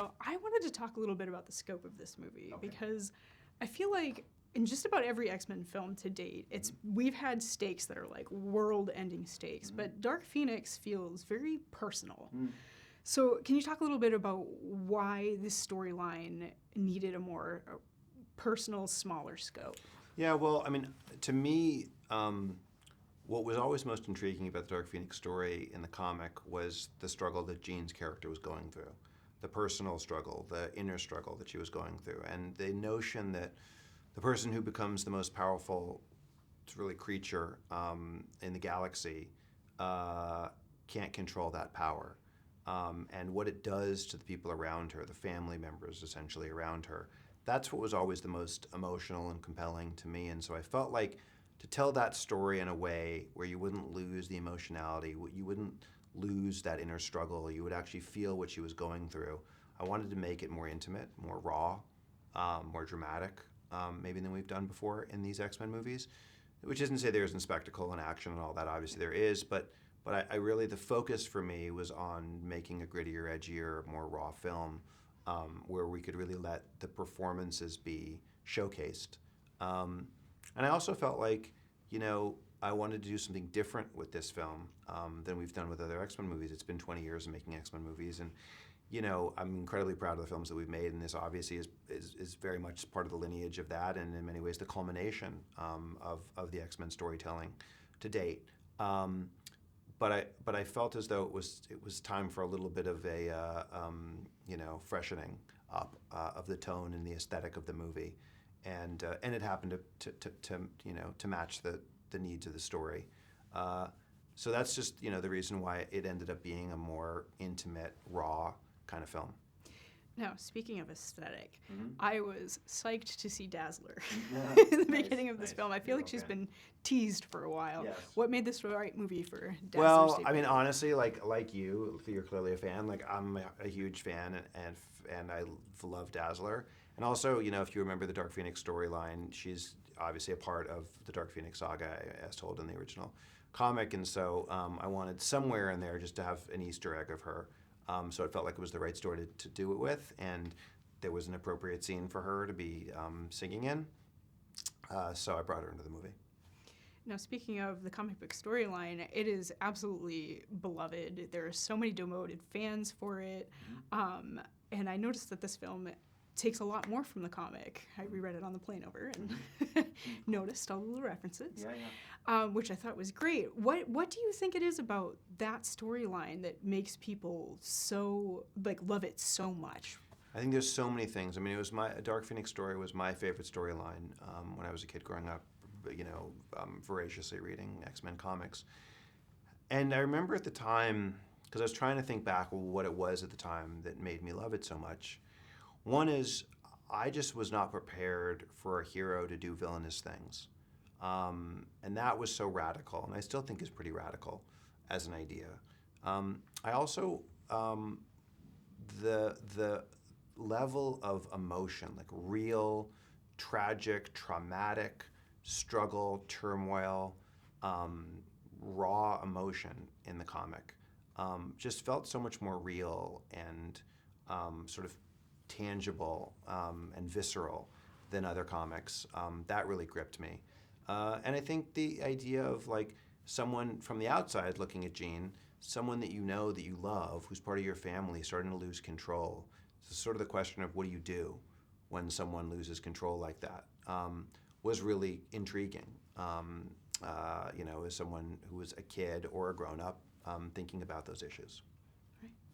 Now, I wanted to talk a little bit about the scope of this movie because I feel like in just about every X-Men film to date, we've had stakes that are like world-ending stakes, but Dark Phoenix feels very personal. So can you talk a little bit about why this storyline needed a more personal, smaller scope? Yeah, well, I mean, to me, what was always most intriguing about the Dark Phoenix story in the comic was the struggle that Jean's character was going through, the personal struggle, the inner struggle that she was going through, and the notion that the person who becomes the most powerful, really, creature in the galaxy can't control that power. And what it does to the people around her, the family members essentially around her, that's what was always the most emotional and compelling to me. And so I felt like to tell that story in a way where you wouldn't lose the emotionality, you wouldn't lose that inner struggle, you would actually feel what she was going through. I wanted to make it more intimate, more raw, more dramatic, maybe than we've done before in these X-Men movies, which isn't to say there isn't spectacle and action and all that, obviously there is, but I really, the focus for me was on making a grittier, edgier, more raw film where we could really let the performances be showcased. And I also felt like, I wanted to do something different with this film than we've done with other X-Men movies. It's been 20 years of making X-Men movies, and I'm incredibly proud of the films that we've made, and this obviously is very much part of the lineage of that, and in many ways the culmination of the X-Men storytelling to date. But I felt as though it was time for a little bit of a freshening up of the tone and the aesthetic of the movie, and it happened to match the needs of the story. So that's just the reason why it ended up being a more intimate, raw kind of film. Now, speaking of aesthetic, I was psyched to see Dazzler Yeah. in the beginning of this film. I feel like she's been teased for a while. Yes. What made this the right movie for Dazzler? Well, I mean, honestly, like you're clearly a fan. Like I'm a huge fan, and I love Dazzler. And also, if you remember the Dark Phoenix storyline, she's obviously a part of the Dark Phoenix saga as told in the original comic, and so I wanted somewhere in there just to have an Easter egg of her. So it felt like it was the right story to do it with, and there was an appropriate scene for her to be singing in. So I brought her into the movie. Now, speaking of the comic book storyline, it is absolutely beloved. There are so many devoted fans for it. And I noticed that this film takes a lot more from the comic. I reread it on the plane over and noticed all the little references, which I thought was great. What do you think it is about that storyline that makes people so, love it so much? I think there's so many things. I mean, Dark Phoenix story was my favorite storyline when I was a kid growing up, voraciously reading X-Men comics. And I remember at the time, because I was trying to think back what it was at the time that made me love it so much. One is, I just was not prepared for a hero to do villainous things. And that was so radical, and I still think is pretty radical as an idea. I also, the level of emotion, like real, tragic, traumatic struggle, turmoil, raw emotion in the comic, just felt so much more real and sort of tangible and visceral than other comics. That really gripped me. And I think the idea of someone from the outside looking at Jean, someone that that you love, who's part of your family, starting to lose control. It's sort of the question of what do you do when someone loses control like that, was really intriguing. As someone who was a kid or a grown-up thinking about those issues.